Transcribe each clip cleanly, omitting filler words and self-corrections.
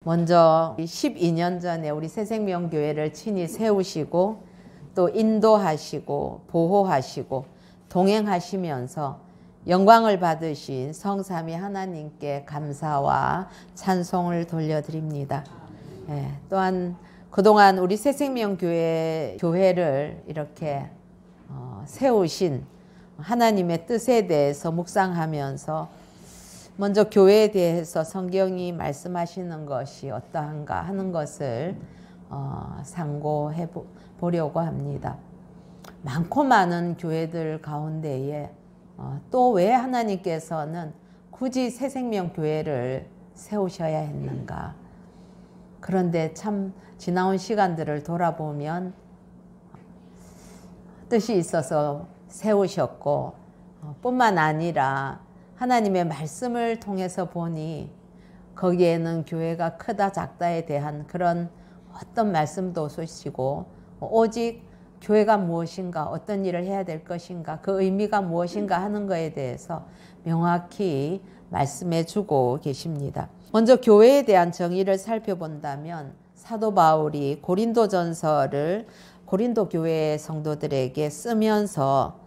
먼저 12년 전에 우리 새생명교회를 친히 세우시고 또 인도하시고 보호하시고 동행하시면서 영광을 받으신 성삼위 하나님께 감사와 찬송을 돌려드립니다. 또한 그동안 우리 새생명교회를 이렇게 세우신 하나님의 뜻에 대해서 묵상하면서 먼저 교회에 대해서 성경이 말씀하시는 것이 어떠한가 하는 것을 상고해 보려고 합니다. 많고 많은 교회들 가운데에 또 왜 하나님께서는 굳이 새생명교회를 세우셔야 했는가. 그런데 참 지나온 시간들을 돌아보면 뜻이 있어서 세우셨고 뿐만 아니라 하나님의 말씀을 통해서 보니 거기에는 교회가 크다 작다에 대한 그런 어떤 말씀도 없으시고 오직 교회가 무엇인가 어떤 일을 해야 될 것인가 그 의미가 무엇인가 하는 것에 대해서 명확히 말씀해 주고 계십니다. 먼저 교회에 대한 정의를 살펴본다면 사도 바울이 고린도전서를 고린도 교회 성도들에게 쓰면서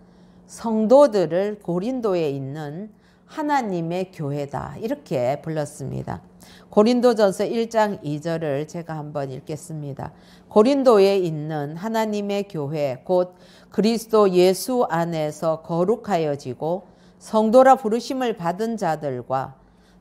성도들을 고린도에 있는 하나님의 교회다 이렇게 불렀습니다. 고린도전서 1장 2절을 제가 한번 읽겠습니다. 고린도에 있는 하나님의 교회 곧 그리스도 예수 안에서 거룩하여지고 성도라 부르심을 받은 자들과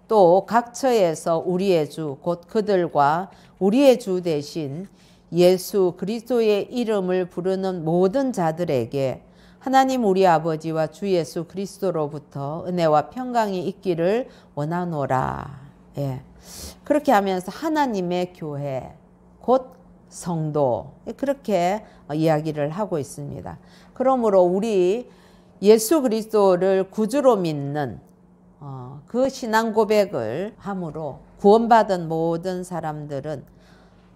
또 각 처에서 우리의 주 곧 그들과 우리의 주 대신 예수 그리스도의 이름을 부르는 모든 자들에게 하나님 우리 아버지와 주 예수 그리스도로부터 은혜와 평강이 있기를 원하노라. 그렇게 하면서 하나님의 교회 곧 성도 그렇게 이야기를 하고 있습니다. 그러므로 우리 예수 그리스도를 구주로 믿는 그 신앙 고백을 함으로 구원받은 모든 사람들은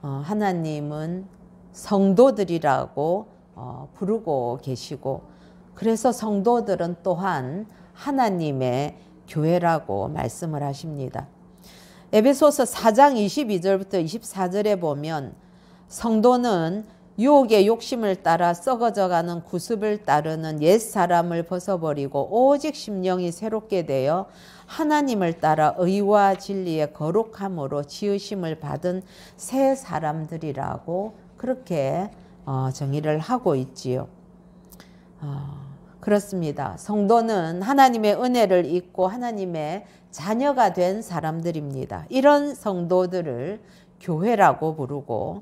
하나님은 성도들이라고 부르고 계시고 그래서 성도들은 또한 하나님의 교회라고 말씀을 하십니다. 에베소서 4장 22절부터 24절에 보면 성도는 유혹의 욕심을 따라 썩어져가는 구습을 따르는 옛사람을 벗어버리고 오직 심령이 새롭게 되어 하나님을 따라 의와 진리의 거룩함으로 지으심을 받은 새 사람들이라고 그렇게 정의를 하고 있지요. 그렇습니다. 성도는 하나님의 은혜를 입고 하나님의 자녀가 된 사람들입니다. 이런 성도들을 교회라고 부르고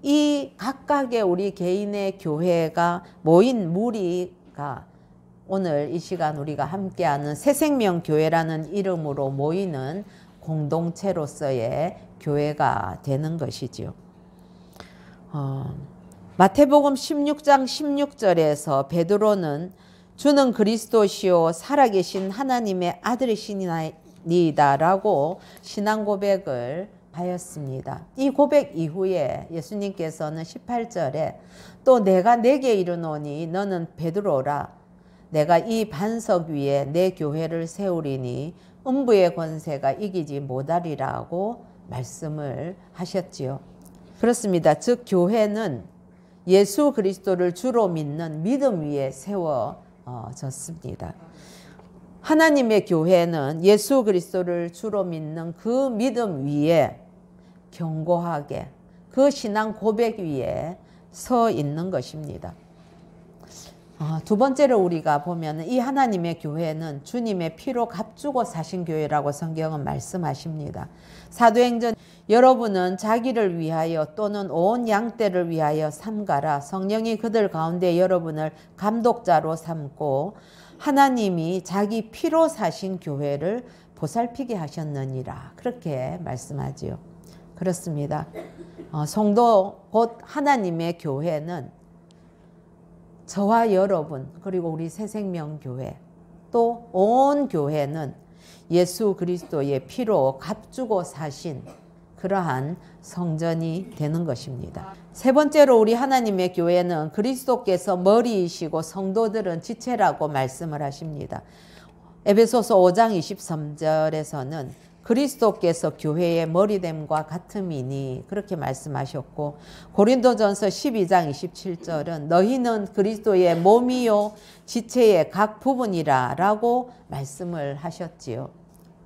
이 각각의 우리 개인의 교회가 모인 무리가 오늘 이 시간 우리가 함께하는 새생명교회라는 이름으로 모이는 공동체로서의 교회가 되는 것이지요. 마태복음 16장 16절에서 베드로는 주는 그리스도시요 살아계신 하나님의 아들이시니이다라고 신앙 고백을 하였습니다. 이 고백 이후에 예수님께서는 18절에 또 내가 내게 이르노니 너는 베드로라 내가 이 반석 위에 내 교회를 세우리니 음부의 권세가 이기지 못하리라고 말씀을 하셨지요. 그렇습니다. 즉 교회는 예수 그리스도를 주로 믿는 믿음 위에 세워졌습니다. 하나님의 교회는 예수 그리스도를 주로 믿는 그 믿음 위에 견고하게 그 신앙 고백 위에 서 있는 것입니다. 두 번째로 우리가 보면 이 하나님의 교회는 주님의 피로 값주고 사신 교회라고 성경은 말씀하십니다. 사도행전 여러분은 자기를 위하여 또는 온 양떼를 위하여 삼가라. 성령이 그들 가운데 여러분을 감독자로 삼고 하나님이 자기 피로 사신 교회를 보살피게 하셨느니라. 그렇게 말씀하지요. 그렇습니다. 성도 곧 하나님의 교회는 저와 여러분 그리고 우리 새생명교회 또 온 교회는 예수 그리스도의 피로 값주고 사신 그러한 성전이 되는 것입니다. 세 번째로 우리 하나님의 교회는 그리스도께서 머리이시고 성도들은 지체라고 말씀을 하십니다. 에베소서 5장 23절에서는 그리스도께서 교회의 머리됨과 같음이니 그렇게 말씀하셨고, 고린도전서 12장 27절은 너희는 그리스도의 몸이요 지체의 각 부분이라 라고 말씀을 하셨지요.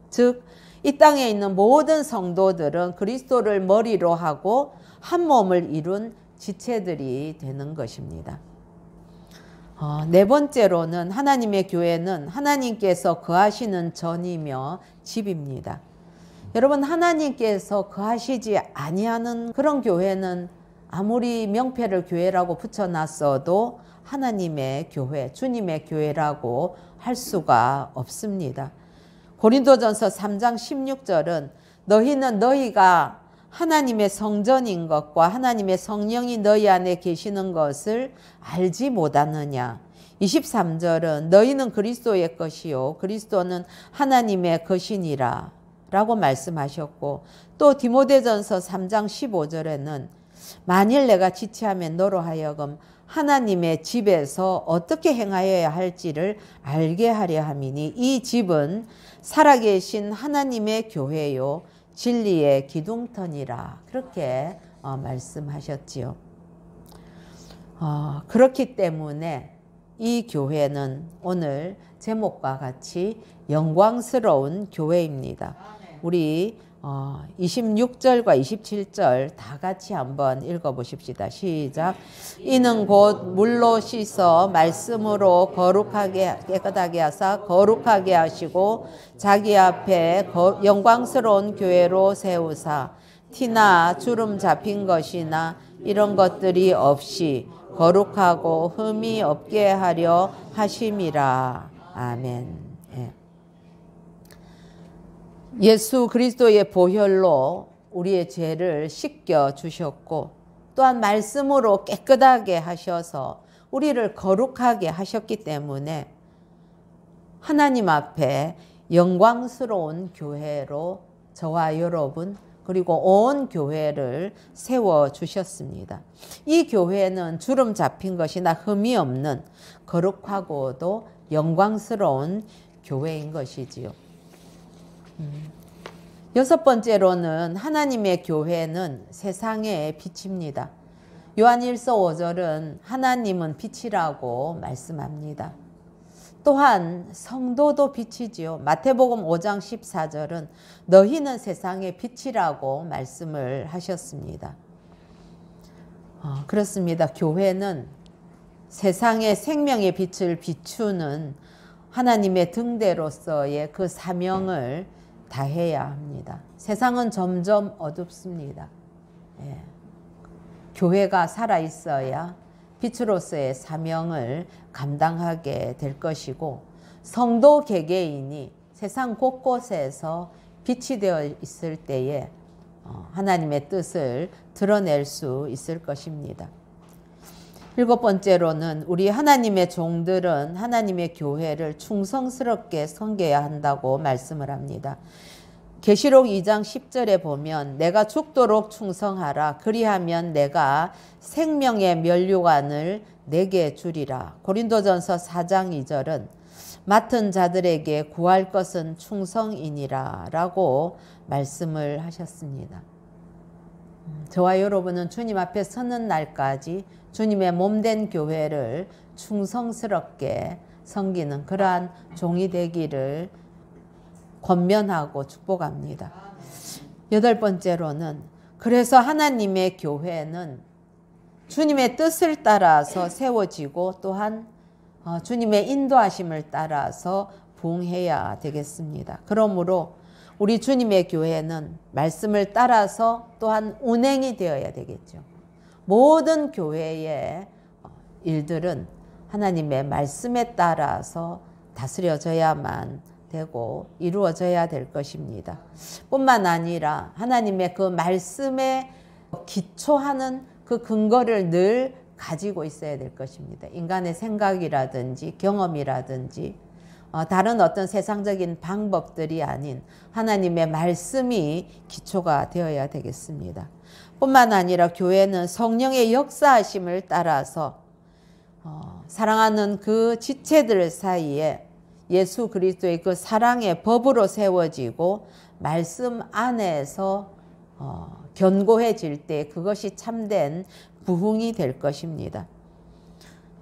즉 이 땅에 있는 모든 성도들은 그리스도를 머리로 하고 한 몸을 이룬 지체들이 되는 것입니다. 네 번째로는 하나님의 교회는 하나님께서 거하시는 전이며 집입니다. 여러분, 하나님께서 거하시지 아니하는 그런 교회는 아무리 명패를 교회라고 붙여놨어도 하나님의 교회, 주님의 교회라고 할 수가 없습니다. 고린도전서 3장 16절은 너희는 너희가 하나님의 성전인 것과 하나님의 성령이 너희 안에 계시는 것을 알지 못하느냐. 23절은 너희는 그리스도의 것이요 그리스도는 하나님의 것이니라 라고 말씀하셨고, 또 디모데전서 3장 15절에는 만일 내가 지체하면 너로 하여금 하나님의 집에서 어떻게 행하여야 할지를 알게 하려 함이니 이 집은 살아계신 하나님의 교회요 진리의 기둥터니라 그렇게 말씀하셨지요. 그렇기 때문에 이 교회는 오늘 제목과 같이 영광스러운 교회입니다. 우리 26절과 27절 다 같이 한번 읽어보십시다. 시작. 이는 곧 물로 씻어 말씀으로 거룩하게 깨끗하게 하사 거룩하게 하시고 자기 앞에 영광스러운 교회로 세우사 티나 주름 잡힌 것이나 이런 것들이 없이 거룩하고 흠이 없게 하려 하심이라. 아멘. 예수 그리스도의 보혈로 우리의 죄를 씻겨 주셨고, 또한 말씀으로 깨끗하게 하셔서 우리를 거룩하게 하셨기 때문에 하나님 앞에 영광스러운 교회로 저와 여러분 그리고 온 교회를 세워주셨습니다. 이 교회는 주름 잡힌 것이나 흠이 없는 거룩하고도 영광스러운 교회인 것이지요. 여섯 번째로는 하나님의 교회는 세상의 빛입니다. 요한 1서 5절은 하나님은 빛이라고 말씀합니다. 또한 성도도 빛이지요. 마태복음 5장 14절은 너희는 세상의 빛이라고 말씀을 하셨습니다. 그렇습니다. 교회는 세상의 생명의 빛을 비추는 하나님의 등대로서의 그 사명을 다해야 합니다. 세상은 점점 어둡습니다. 교회가 살아있어야 빛으로서의 사명을 감당하게 될 것이고, 성도 개개인이 세상 곳곳에서 빛이 되어 있을 때에 하나님의 뜻을 드러낼 수 있을 것입니다. 일곱 번째로는 우리 하나님의 종들은 하나님의 교회를 충성스럽게 섬겨야 한다고 말씀을 합니다. 계시록 2장 10절에 보면 내가 죽도록 충성하라. 그리하면 내가 생명의 면류관을 내게 주리라. 고린도전서 4장 2절은 맡은 자들에게 구할 것은 충성이니라 라고 말씀을 하셨습니다. 저와 여러분은 주님 앞에 서는 날까지 주님의 몸된 교회를 충성스럽게 섬기는 그러한 종이 되기를 권면하고 축복합니다. 여덟 번째로는 그래서 하나님의 교회는 주님의 뜻을 따라서 세워지고 또한 주님의 인도하심을 따라서 부흥해야 되겠습니다. 그러므로 우리 주님의 교회는 말씀을 따라서 또한 운행이 되어야 되겠죠. 모든 교회의 일들은 하나님의 말씀에 따라서 다스려져야만 되고 이루어져야 될 것입니다. 뿐만 아니라 하나님의 그 말씀에 기초하는 그 근거를 늘 가지고 있어야 될 것입니다. 인간의 생각이라든지 경험이라든지 다른 어떤 세상적인 방법들이 아닌 하나님의 말씀이 기초가 되어야 되겠습니다. 뿐만 아니라 교회는 성령의 역사하심을 따라서 사랑하는 그 지체들 사이에 예수 그리스도의 그 사랑의 법으로 세워지고 말씀 안에서 견고해질 때 그것이 참된 부흥이 될 것입니다.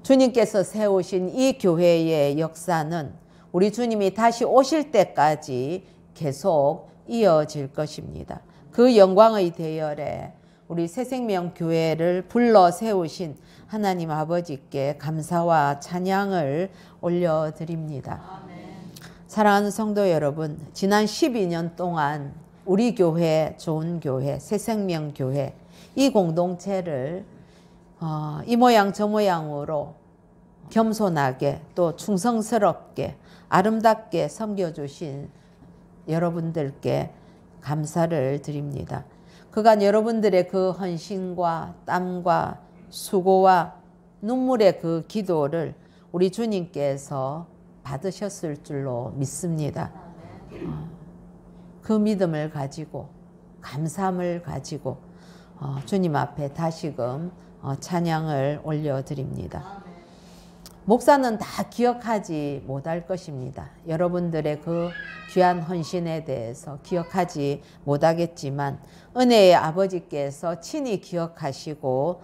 주님께서 세우신 이 교회의 역사는 우리 주님이 다시 오실 때까지 계속 이어질 것입니다. 그 영광의 대열에 우리 새생명교회를 불러 세우신 하나님 아버지께 감사와 찬양을 올려드립니다. 사랑하는 성도 여러분, 지난 12년 동안 우리 교회, 좋은 교회, 새생명교회 이 공동체를 이 모양 저 모양으로 겸손하게 또 충성스럽게 아름답게 섬겨주신 여러분들께 감사를 드립니다. 그간 여러분들의 그 헌신과 땀과 수고와 눈물의 그 기도를 우리 주님께서 받으셨을 줄로 믿습니다. 그 믿음을 가지고 감사함을 가지고 주님 앞에 다시금 찬양을 올려드립니다. 목사는 다 기억하지 못할 것입니다. 여러분들의 그 귀한 헌신에 대해서 기억하지 못하겠지만 은혜의 아버지께서 친히 기억하시고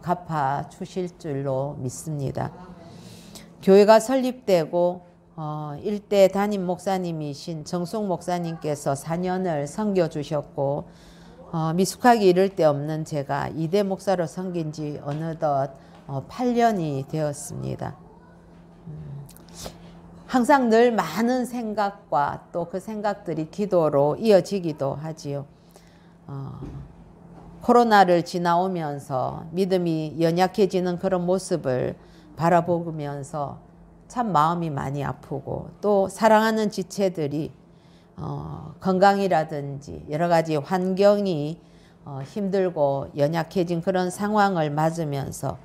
갚아 주실 줄로 믿습니다. 교회가 설립되고 일대 담임 목사님이신 정숙 목사님께서 4년을 섬겨주셨고 미숙하기 이를 데 없는 제가 2대 목사로 섬긴 지 어느덧 8년이 되었습니다. 항상 늘 많은 생각과 또 그 생각들이 기도로 이어지기도 하지요. 코로나를 지나오면서 믿음이 연약해지는 그런 모습을 바라보면서 참 마음이 많이 아프고 또 사랑하는 지체들이 건강이라든지 여러 가지 환경이 힘들고 연약해진 그런 상황을 맞으면서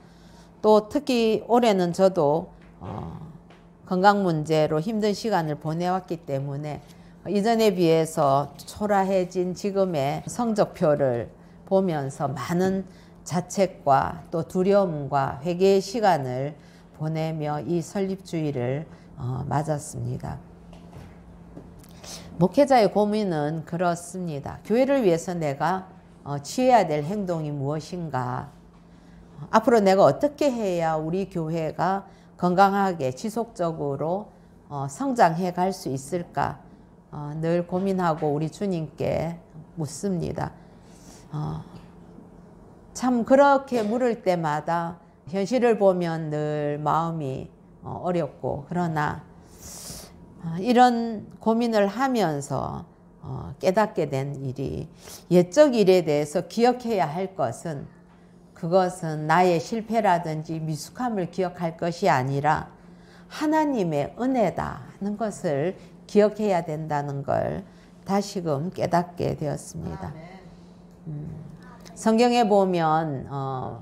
또 특히 올해는 저도 건강 문제로 힘든 시간을 보내왔기 때문에 이전에 비해서 초라해진 지금의 성적표를 보면서 많은 자책과 또 두려움과 회개의 시간을 보내며 이 설립주의를 맞았습니다. 목회자의 고민은 그렇습니다. 교회를 위해서 내가 취해야 될 행동이 무엇인가? 앞으로 내가 어떻게 해야 우리 교회가 건강하게 지속적으로 성장해 갈 수 있을까? 늘 고민하고 우리 주님께 묻습니다. 참 그렇게 물을 때마다 현실을 보면 늘 마음이 어렵고 그러나 이런 고민을 하면서 깨닫게 된 일이 옛적 일에 대해서 기억해야 할 것은 그것은 나의 실패라든지 미숙함을 기억할 것이 아니라 하나님의 은혜다는 것을 기억해야 된다는 걸 다시금 깨닫게 되었습니다. 성경에 보면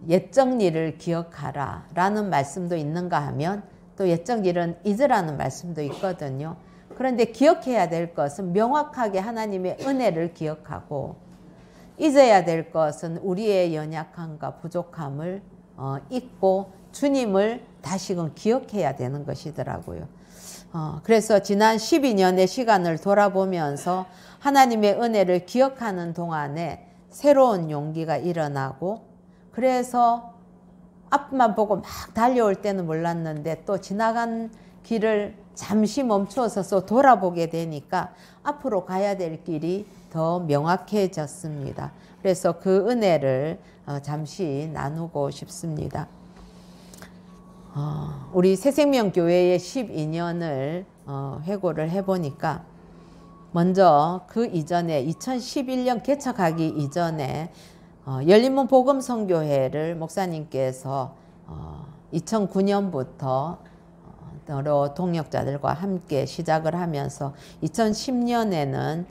옛적 일을 기억하라 라는 말씀도 있는가 하면 또 옛적 일은 잊으라는 말씀도 있거든요. 그런데 기억해야 될 것은 명확하게 하나님의 은혜를 기억하고 잊어야 될 것은 우리의 연약함과 부족함을 잊고 주님을 다시금 기억해야 되는 것이더라고요. 그래서 지난 12년의 시간을 돌아보면서 하나님의 은혜를 기억하는 동안에 새로운 용기가 일어나고 그래서 앞만 보고 막 달려올 때는 몰랐는데 또 지나간 길을 잠시 멈추어서 돌아보게 되니까 앞으로 가야 될 길이 더 명확해졌습니다. 그래서 그 은혜를 잠시 나누고 싶습니다. 우리 새생명교회의 12년을 회고를 해보니까 먼저 그 이전에 2011년 개척하기 이전에 열린문 복음선교회를 목사님께서 2009년부터 여러 동역자들과 함께 시작을 하면서 2010년에는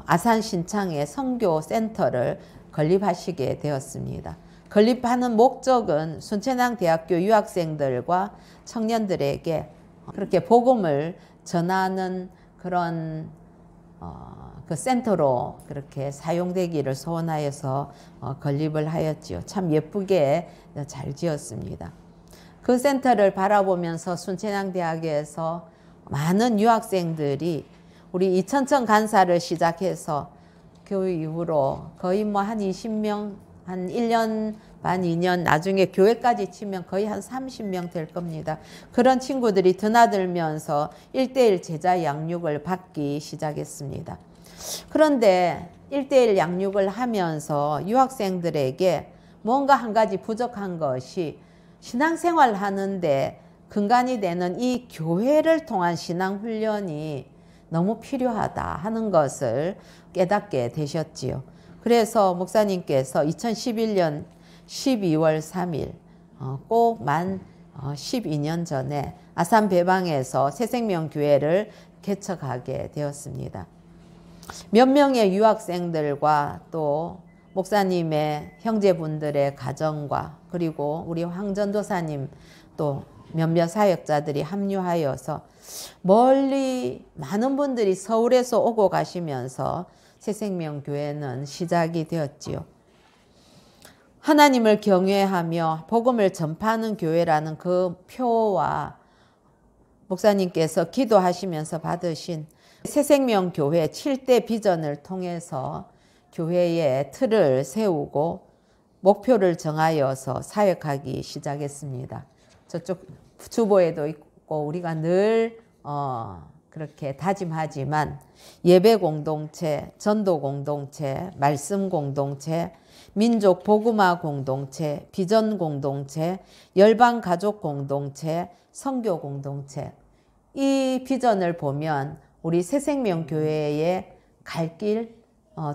아산 신창에 선교센터를 건립하시게 되었습니다. 건립하는 목적은 순천향대학교 유학생들과 청년들에게 그렇게 복음을 전하는 그런 그 센터로 그렇게 사용되기를 소원하여서 건립을 하였지요. 참 예쁘게 잘 지었습니다. 그 센터를 바라보면서 순천향대학에서 많은 유학생들이 우리 이천천 간사를 시작해서 그 이후로 거의 뭐 한 20명, 한 1년 반, 2년, 나중에 교회까지 치면 거의 한 30명 될 겁니다. 그런 친구들이 드나들면서 1:1 제자 양육을 받기 시작했습니다. 그런데 1:1 양육을 하면서 유학생들에게 뭔가 한 가지 부족한 것이 신앙생활 하는데 근간이 되는 이 교회를 통한 신앙훈련이 너무 필요하다 하는 것을 깨닫게 되셨지요. 그래서 목사님께서 2011년 12월 3일 꼭 만 12년 전에 아산 배방에서 새생명교회를 개척하게 되었습니다. 몇 명의 유학생들과 또 목사님의 형제분들의 가정과 그리고 우리 황전도사님 또 몇몇 사역자들이 합류하여서 멀리 많은 분들이 서울에서 오고 가시면서 새생명교회는 시작이 되었지요. 하나님을 경외하며 복음을 전파하는 교회라는 그 표와 목사님께서 기도하시면서 받으신 새생명교회 7대 비전을 통해서 교회의 틀을 세우고 목표를 정하여서 사역하기 시작했습니다. 저쪽 주보에도 있고 우리가 늘 그렇게 다짐하지만 예배 공동체, 전도 공동체, 말씀 공동체, 민족 복음화 공동체, 비전 공동체, 열방 가족 공동체, 선교 공동체. 이 비전을 보면 우리 새생명교회의 갈 길,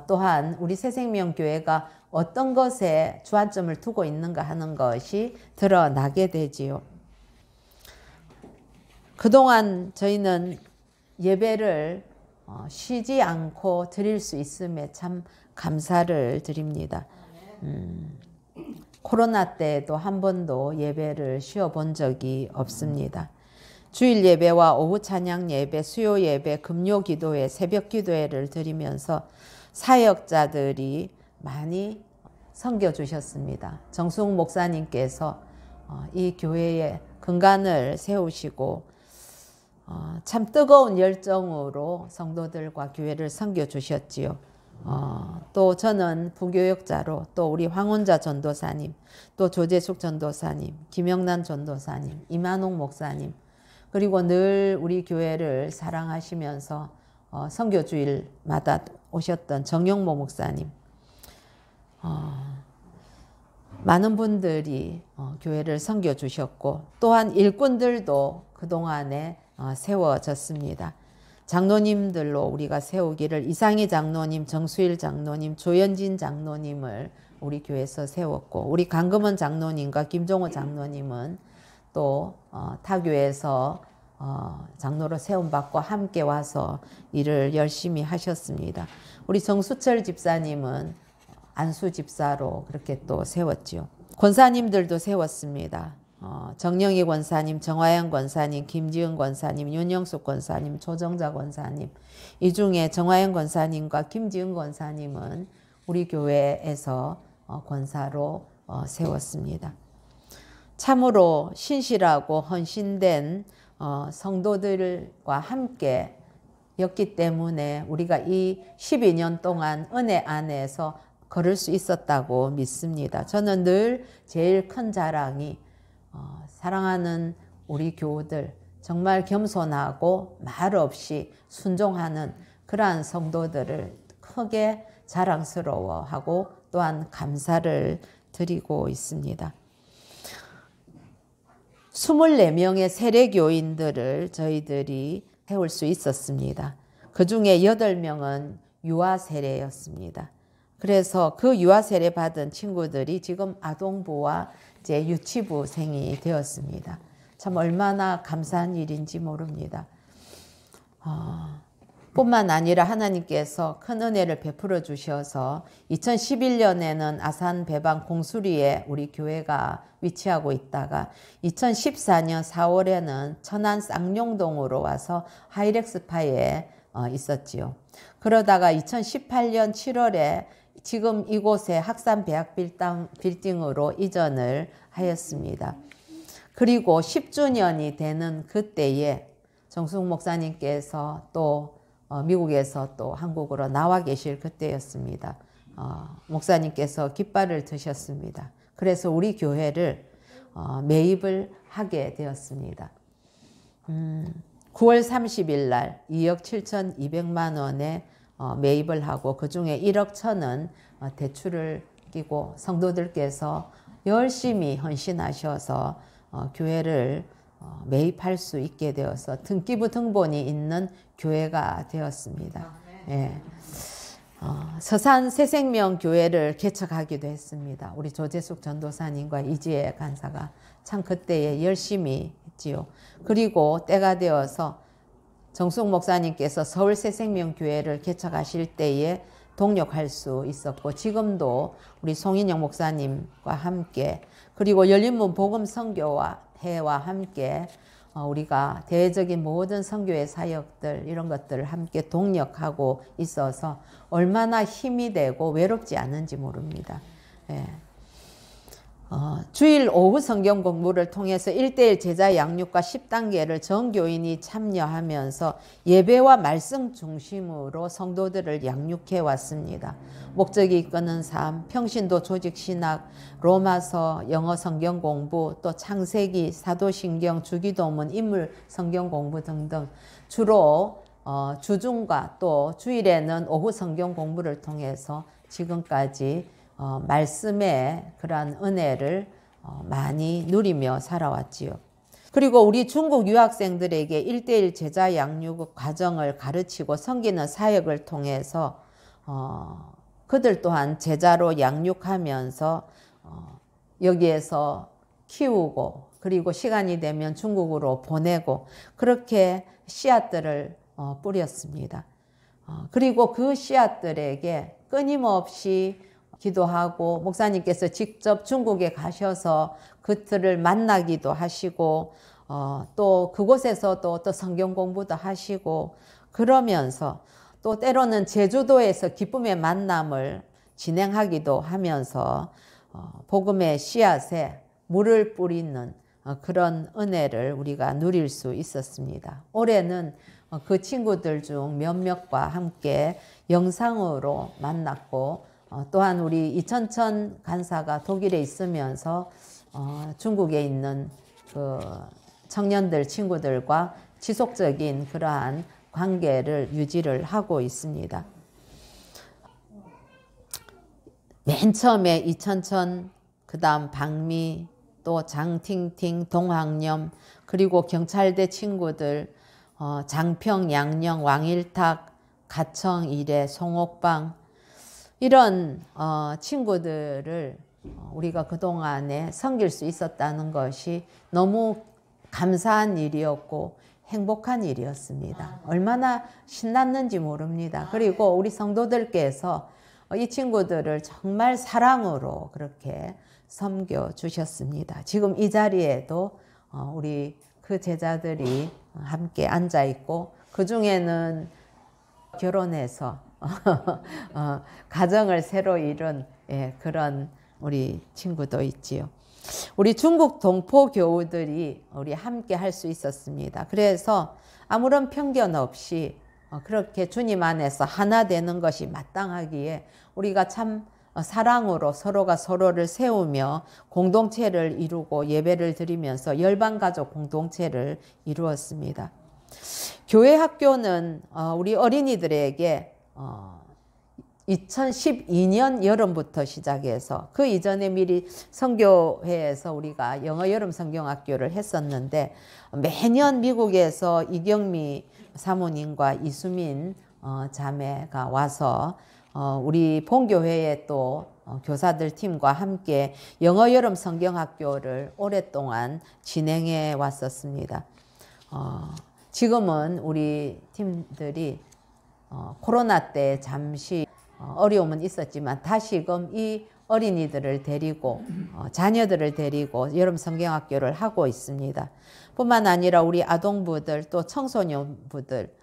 또한 우리 새생명교회가 어떤 것에 주안점을 두고 있는가 하는 것이 드러나게 되지요. 그동안 저희는 예배를 쉬지 않고 드릴 수 있음에 참 감사를 드립니다. 코로나 때에도 한 번도 예배를 쉬어본 적이 없습니다. 주일 예배와 오후 찬양 예배, 수요 예배, 금요 기도회, 새벽 기도회를 드리면서 사역자들이 많이 섬겨주셨습니다. 정숙 목사님께서 이 교회의 근간을 세우시고 참 뜨거운 열정으로 성도들과 교회를 섬겨주셨지요. 또 저는 부교역자로 또 우리 황원자 전도사님, 또 조재숙 전도사님, 김영란 전도사님, 이만옥 목사님, 그리고 늘 우리 교회를 사랑하시면서 선교주일마다 오셨던 정용모 목사님, 많은 분들이 교회를 섬겨주셨고 또한 일꾼들도 그동안에 세워졌습니다. 장로님들로 우리가 세우기를 이상희 장로님, 정수일 장로님, 조연진 장로님을 우리 교회에서 세웠고 우리 강금원 장로님과 김종호 장로님은 또 타교에서 장로로 세움받고 함께 와서 일을 열심히 하셨습니다. 우리 정수철 집사님은 안수 집사로 그렇게 또 세웠지요. 권사님들도 세웠습니다. 정영희 권사님, 정화영 권사님, 김지은 권사님, 윤영숙 권사님, 조정자 권사님. 이 중에 정화영 권사님과 김지은 권사님은 우리 교회에서 권사로 세웠습니다. 참으로 신실하고 헌신된 성도들과 함께 였기 때문에 우리가 이 12년 동안 은혜 안에서 걸을 수 있었다고 믿습니다. 저는 늘 제일 큰 자랑이 사랑하는 우리 교우들, 정말 겸손하고 말 없이 순종하는 그러한 성도들을 크게 자랑스러워하고 또한 감사를 드리고 있습니다. 24명의 세례교인들을 저희들이 세울 수 있었습니다. 그 중에 8명은 유아 세례였습니다. 그래서 그 유아 세례 받은 친구들이 지금 아동부와 이제 유치부생이 되었습니다. 참 얼마나 감사한 일인지 모릅니다. 뿐만 아니라 하나님께서 큰 은혜를 베풀어 주셔서 2011년에는 아산 배방 공수리에 우리 교회가 위치하고 있다가 2014년 4월에는 천안 쌍용동으로 와서 하이렉스파에 있었지요. 그러다가 2018년 7월에 지금 이곳에 학산 배학 빌딩으로 이전을 하였습니다. 그리고 10주년이 되는 그때에 정숙 목사님께서 또 미국에서 또 한국으로 나와 계실 그때였습니다. 목사님께서 깃발을 드셨습니다. 그래서 우리 교회를 매입을 하게 되었습니다. 9월 30일 날 2억 7,200만 원에 매입을 하고 그중에 1억 1천은 대출을 끼고 성도들께서 열심히 헌신하셔서 교회를 매입할 수 있게 되어서 등기부 등본이 있는 교회가 되었습니다. 예. 서산 새생명 교회를 개척하기도 했습니다. 우리 조재숙 전도사님과 이지혜 간사가 참 그때에 열심히 했지요. 그리고 때가 되어서 정숙 목사님께서 서울 새생명 교회를 개척하실 때에 동력할 수 있었고 지금도 우리 송인영 목사님과 함께 그리고 열린문 복음 선교회와 함께 우리가 대외적인 모든 선교의 사역들 이런 것들을 함께 동력하고 있어서 얼마나 힘이 되고 외롭지 않은지 모릅니다. 예. 주일 오후 성경 공부를 통해서 1:1 제자 양육과 10단계를 전 교인이 참여하면서 예배와 말씀 중심으로 성도들을 양육해 왔습니다. 목적이 이끄는 삶, 평신도 조직신학, 로마서, 영어 성경 공부, 또 창세기, 사도신경, 주기도문, 인물 성경 공부 등등 주로 주중과 또 주일에는 오후 성경 공부를 통해서 지금까지 말씀의 그러한 은혜를 많이 누리며 살아왔지요. 그리고 우리 중국 유학생들에게 1:1 제자 양육 과정을 가르치고 섬기는 사역을 통해서 그들 또한 제자로 양육하면서 여기에서 키우고 그리고 시간이 되면 중국으로 보내고 그렇게 씨앗들을 뿌렸습니다. 그리고 그 씨앗들에게 끊임없이 기도하고 목사님께서 직접 중국에 가셔서 그들을 만나기도 하시고 또 그곳에서도 또 성경 공부도 하시고 그러면서 또 때로는 제주도에서 기쁨의 만남을 진행하기도 하면서 복음의 씨앗에 물을 뿌리는 그런 은혜를 우리가 누릴 수 있었습니다. 올해는 그 친구들 중 몇몇과 함께 영상으로 만났고 또한 우리 이천천 간사가 독일에 있으면서 중국에 있는 그 청년들 친구들과 지속적인 그러한 관계를 유지를 하고 있습니다. 맨 처음에 이천천, 그 다음 박미, 또 장팅팅, 동학념, 그리고 경찰대 친구들, 장평, 양령, 왕일탁, 가청, 이래, 송옥방 이런 친구들을 우리가 그동안에 섬길 수 있었다는 것이 너무 감사한 일이었고 행복한 일이었습니다. 얼마나 신났는지 모릅니다. 그리고 우리 성도들께서 이 친구들을 정말 사랑으로 그렇게 섬겨주셨습니다. 지금 이 자리에도 우리 그 제자들이 함께 앉아있고 그 중에는 결혼해서 가정을 새로 이룬 그런 우리 친구도 있지요. 우리 중국 동포 교우들이 우리 함께 할 수 있었습니다. 그래서 아무런 편견 없이 그렇게 주님 안에서 하나 되는 것이 마땅하기에 우리가 참 사랑으로 서로가 서로를 세우며 공동체를 이루고 예배를 드리면서 열방가족 공동체를 이루었습니다. 교회 학교는 우리 어린이들에게 2012년 여름부터 시작해서 그 이전에 미리 선교회에서 우리가 영어 여름 성경학교를 했었는데 매년 미국에서 이경미 사모님과 이수민 자매가 와서 우리 본교회의 또 교사들 팀과 함께 영어 여름 성경학교를 오랫동안 진행해 왔었습니다. 지금은 우리 팀들이 코로나 때 잠시 어려움은 있었지만 다시금 이 어린이들을 데리고 자녀들을 데리고 여름 성경학교를 하고 있습니다. 뿐만 아니라 우리 아동부들 또 청소년부들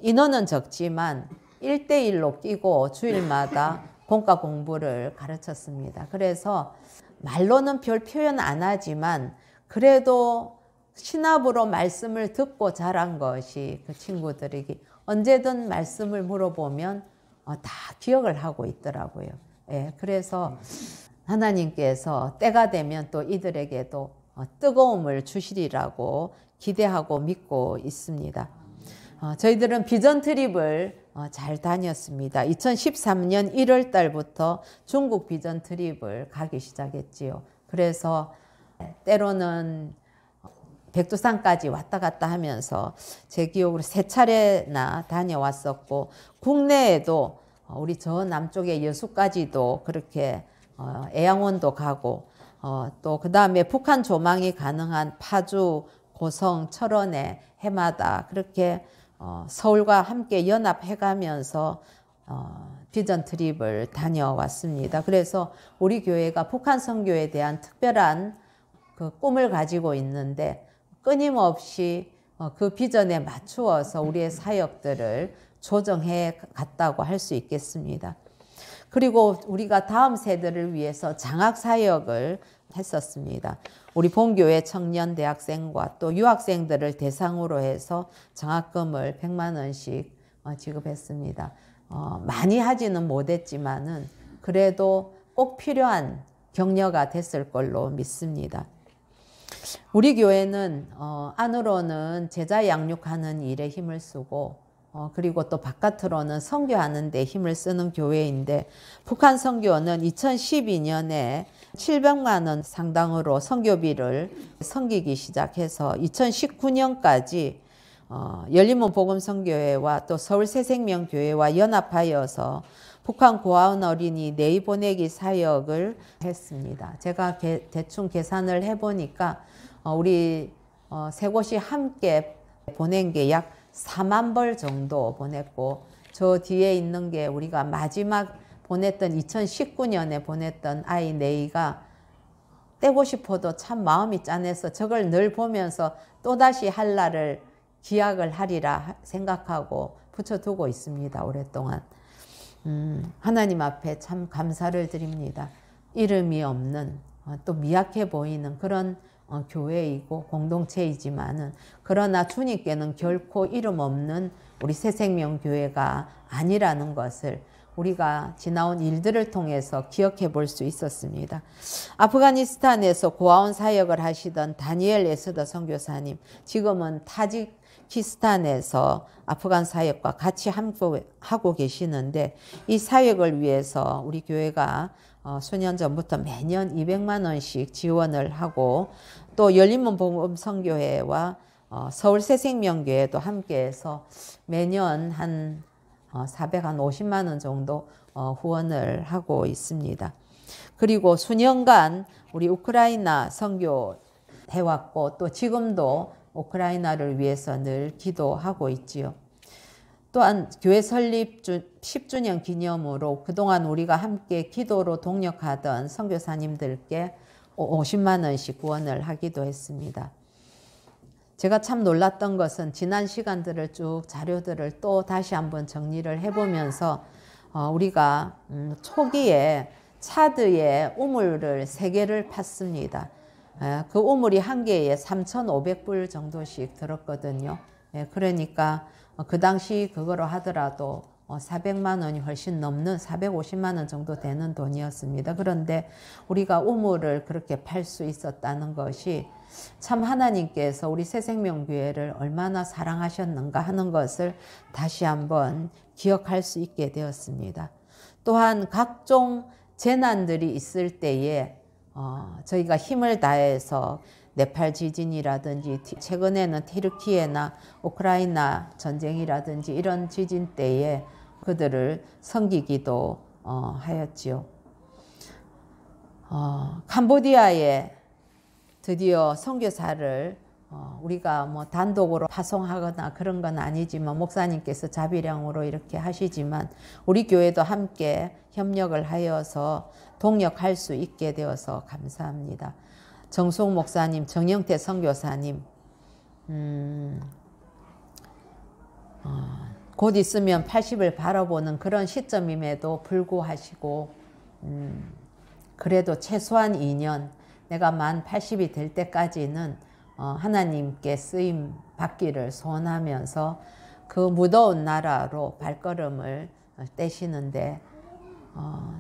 인원은 적지만 1:1로 끼고 주일마다 공과 공부를 가르쳤습니다. 그래서 말로는 별 표현 안 하지만 그래도 신압으로 말씀을 듣고 자란 것이 그 친구들에게 언제든 말씀을 물어보면 다 기억을 하고 있더라고요. 예, 그래서 하나님께서 때가 되면 또 이들에게도 뜨거움을 주시리라고 기대하고 믿고 있습니다. 저희들은 비전 트립을 잘 다녔습니다. 2013년 1월 달부터 중국 비전 트립을 가기 시작했지요. 그래서 때로는 백두산까지 왔다 갔다 하면서 제 기억으로 3차례나 다녀왔었고, 국내에도 우리 저 남쪽의 여수까지도 그렇게 애양원도 가고, 또 그 다음에 북한 조망이 가능한 파주, 고성, 철원의 해마다 그렇게 서울과 함께 연합해가면서 비전 트립을 다녀왔습니다. 그래서 우리 교회가 북한 선교에 대한 특별한 그 꿈을 가지고 있는데, 끊임없이 그 비전에 맞추어서 우리의 사역들을 조정해 갔다고 할 수 있겠습니다. 그리고 우리가 다음 세대를 위해서 장학 사역을 했었습니다. 우리 본교회 청년 대학생과 또 유학생들을 대상으로 해서 장학금을 100만 원씩 지급했습니다. 많이 하지는 못했지만은 그래도 꼭 필요한 격려가 됐을 걸로 믿습니다. 우리 교회는 안으로는 제자 양육하는 일에 힘을 쓰고, 그리고 또 바깥으로는 선교하는 데 힘을 쓰는 교회인데, 북한 선교는 2012년에 700만 원 상당으로 선교비를 섬기기 시작해서 2019년까지 열린문 복음선교회와 또 서울새생명교회와 연합하여서 북한 고아원 어린이 내보내기 사역을 했습니다. 제가 대충 계산을 해보니까 우리 세 곳이 함께 보낸 게 약 4만 벌 정도 보냈고, 저 뒤에 있는 게 우리가 마지막 보냈던 2019년에 보냈던 아이 네이가 떼고 싶어도 참 마음이 짠해서 저걸 늘 보면서 또다시 할 날을 기약을 하리라 생각하고 붙여두고 있습니다. 오랫동안. 하나님 앞에 참 감사를 드립니다. 이름이 없는 또 미약해 보이는 그런 교회이고 공동체이지만은, 그러나 주님께는 결코 이름 없는 우리 새생명교회가 아니라는 것을 우리가 지나온 일들을 통해서 기억해 볼 수 있었습니다. 아프가니스탄에서 고아원 사역을 하시던 다니엘 에스더 선교사님, 지금은 타지키스탄에서 아프간 사역과 같이 하고 계시는데, 이 사역을 위해서 우리 교회가 수년 전부터 매년 200만 원씩 지원을 하고, 또 열린문 복음 선교회와 서울 새생명교회도 함께해서 매년 한 450만 원 정도 후원을 하고 있습니다. 그리고 수년간 우리 우크라이나 선교해왔고, 또 지금도 우크라이나를 위해서 늘 기도하고 있지요. 또한 교회 설립 10주년 기념으로 그동안 우리가 함께 기도로 동력하던 선교사님들께 50만 원씩 후원을 하기도 했습니다. 제가 참 놀랐던 것은 지난 시간들을 쭉 자료들을 또 다시 한번 정리를 해보면서 우리가 초기에 차드에 우물을 3개를 팠습니다. 그 우물이 한 개에 3,500불 정도씩 들었거든요. 그러니까 그 당시 그거로 하더라도 400만 원이 훨씬 넘는 450만 원 정도 되는 돈이었습니다. 그런데 우리가 우물을 그렇게 팔 수 있었다는 것이 참 하나님께서 우리 새생명교회를 얼마나 사랑하셨는가 하는 것을 다시 한번 기억할 수 있게 되었습니다. 또한 각종 재난들이 있을 때에 저희가 힘을 다해서 네팔 지진이라든지 최근에는 티르키예나 우크라이나 전쟁이라든지 이런 지진 때에 그들을 섬기기도 하였지요. 캄보디아에 드디어 선교사를 우리가 뭐 단독으로 파송하거나 그런 건 아니지만, 목사님께서 자비량으로 이렇게 하시지만 우리 교회도 함께 협력을 하여서 동력할 수 있게 되어서 감사합니다. 정숙 목사님, 정영태 선교사님, 곧 있으면 80을 바라보는 그런 시점임에도 불구하시고 그래도 최소한 2년 내가 만 80이 될 때까지는 하나님께 쓰임 받기를 소원하면서 그 무더운 나라로 발걸음을 떼시는데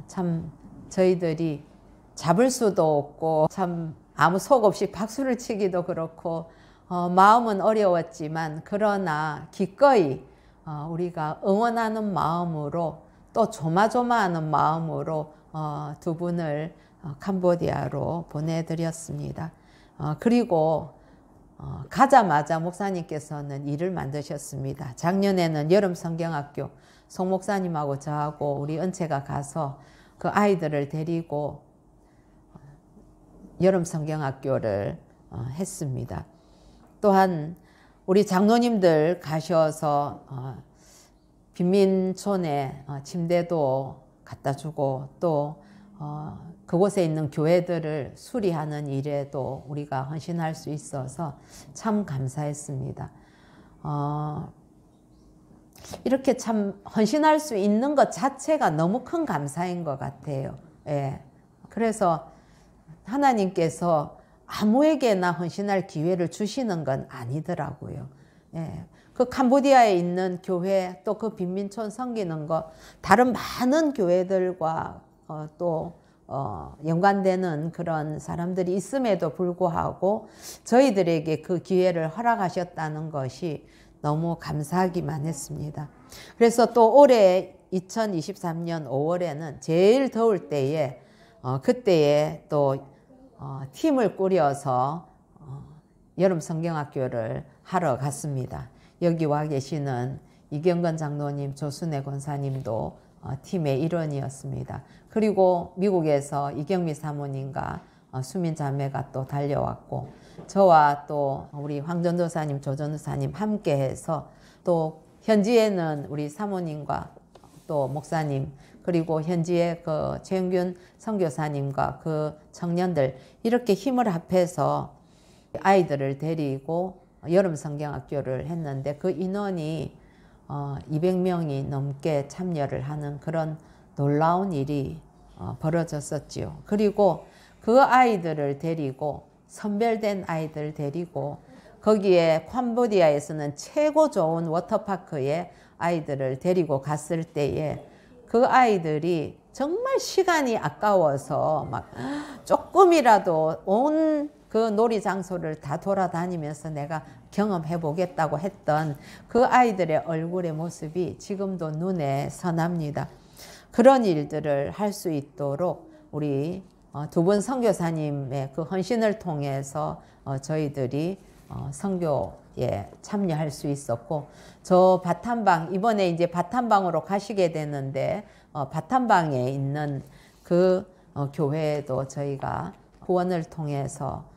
참 저희들이 잡을 수도 없고 참 아무 속 없이 박수를 치기도 그렇고 마음은 어려웠지만 그러나 기꺼이 우리가 응원하는 마음으로 또 조마조마하는 마음으로 두 분을 캄보디아로 보내드렸습니다. 그리고 가자마자 목사님께서는 일을 만드셨습니다. 작년에는 여름 성경학교 송 목사님하고 저하고 우리 은채가 가서 그 아이들을 데리고 여름 성경학교를 했습니다. 또한 우리 장로님들 가셔서 빈민촌에 침대도 갖다 주고 또 그곳에 있는 교회들을 수리하는 일에도 우리가 헌신할 수 있어서 참 감사했습니다. 이렇게 참 헌신할 수 있는 것 자체가 너무 큰 감사인 것 같아요. 예. 그래서 하나님께서 아무에게나 헌신할 기회를 주시는 건 아니더라고요. 예. 그 캄보디아에 있는 교회 또 그 빈민촌 섬기는 거 다른 많은 교회들과 또 연관되는 그런 사람들이 있음에도 불구하고 저희들에게 그 기회를 허락하셨다는 것이 너무 감사하기만 했습니다. 그래서 또 올해 2023년 5월에는 제일 더울 때에 그때에 또 팀을 꾸려서 여름 성경학교를 하러 갔습니다. 여기 와 계시는 이경건 장로님, 조순애 권사님도 팀의 일원이었습니다. 그리고 미국에서 이경미 사모님과 수민 자매가 또 달려왔고 저와 또 우리 황전도사님, 조전도사님 함께해서 또 현지에는 우리 사모님과 또 목사님 그리고 현지의 그 최영균 선교사님과 그 청년들 이렇게 힘을 합해서 아이들을 데리고 여름 성경학교를 했는데 그 인원이 200명이 넘게 참여를 하는 그런 놀라운 일이 벌어졌었지요. 그리고 그 아이들을 데리고 선별된 아이들 데리고 거기에 캄보디아에서는 최고 좋은 워터파크에 아이들을 데리고 갔을 때에 그 아이들이 정말 시간이 아까워서 막 조금이라도 온 그 놀이 장소를 다 돌아다니면서 내가 경험해 보겠다고 했던 그 아이들의 얼굴의 모습이 지금도 눈에 선합니다. 그런 일들을 할 수 있도록 우리 두 분 선교사님의 그 헌신을 통해서 저희들이 선교에 참여할 수 있었고 저 바탄방 이번에 이제 바탄방으로 가시게 되는데 바탄방에 있는 그 교회에도 저희가 후원을 통해서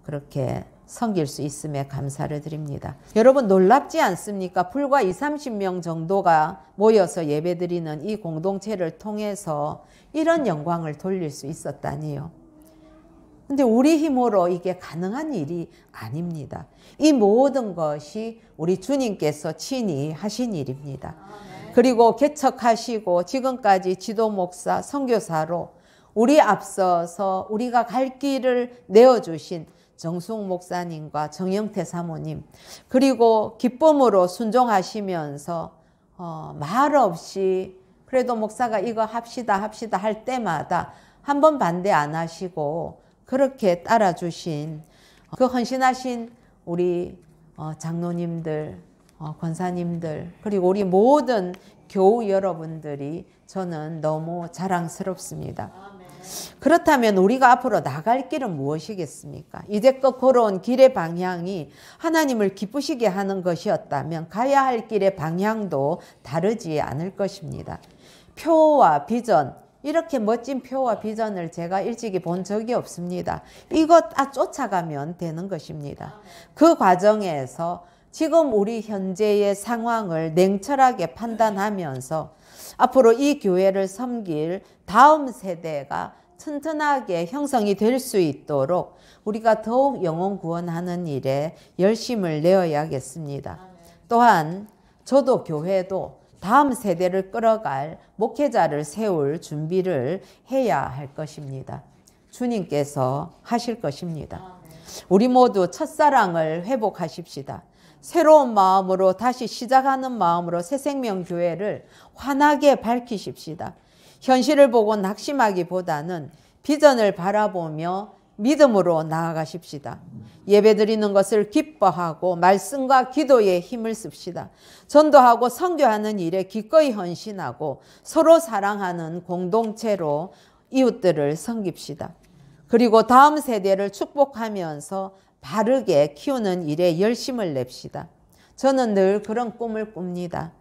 그렇게 섬길 수 있음에 감사를 드립니다. 여러분 놀랍지 않습니까? 불과 20-30명 정도가 모여서 예배드리는 이 공동체를 통해서 이런 영광을 돌릴 수 있었다니요. 근데 우리 힘으로 이게 가능한 일이 아닙니다. 이 모든 것이 우리 주님께서 친히 하신 일입니다. 그리고 개척하시고 지금까지 지도 목사, 선교사로 우리 앞서서 우리가 갈 길을 내어주신 정숙 목사님과 정영태 사모님 그리고 기쁨으로 순종하시면서 말 없이 그래도 목사가 이거 합시다 할 때마다 한 번 반대 안 하시고 그렇게 따라주신 그 헌신하신 우리 장로님들, 권사님들 그리고 우리 모든 교우 여러분들이 저는 너무 자랑스럽습니다. 그렇다면 우리가 앞으로 나갈 길은 무엇이겠습니까? 이제껏 걸어온 길의 방향이 하나님을 기쁘시게 하는 것이었다면 가야 할 길의 방향도 다르지 않을 것입니다. 표와 비전, 이렇게 멋진 표와 비전을 제가 일찍이 본 적이 없습니다. 이것 다 쫓아가면 되는 것입니다. 그 과정에서 지금 우리 현재의 상황을 냉철하게 판단하면서 앞으로 이 교회를 섬길 다음 세대가 튼튼하게 형성이 될 수 있도록 우리가 더욱 영혼 구원하는 일에 열심을 내어야겠습니다. 또한 저도 교회도 다음 세대를 끌어갈 목회자를 세울 준비를 해야 할 것입니다. 주님께서 하실 것입니다. 우리 모두 첫사랑을 회복하십시다. 새로운 마음으로 다시 시작하는 마음으로 새생명교회를 환하게 밝히십시다. 현실을 보고 낙심하기보다는 비전을 바라보며 믿음으로 나아가십시다. 예배드리는 것을 기뻐하고 말씀과 기도에 힘을 씁시다. 전도하고 선교하는 일에 기꺼이 헌신하고 서로 사랑하는 공동체로 이웃들을 섬깁시다. 그리고 다음 세대를 축복하면서 바르게 키우는 일에 열심을 냅시다. 저는 늘 그런 꿈을 꿉니다.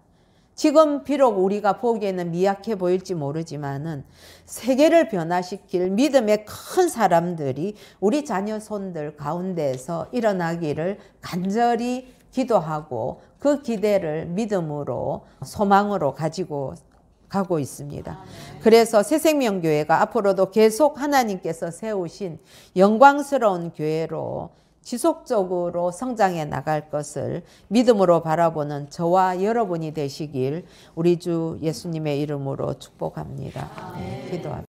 지금 비록 우리가 보기에는 미약해 보일지 모르지만은 세계를 변화시킬 믿음의 큰 사람들이 우리 자녀손들 가운데에서 일어나기를 간절히 기도하고 그 기대를 믿음으로 소망으로 가지고 가고 있습니다. 그래서 새생명교회가 앞으로도 계속 하나님께서 세우신 영광스러운 교회로 지속적으로 성장해 나갈 것을 믿음으로 바라보는 저와 여러분이 되시길 우리 주 예수님의 이름으로 축복합니다. 네, 기도합니다.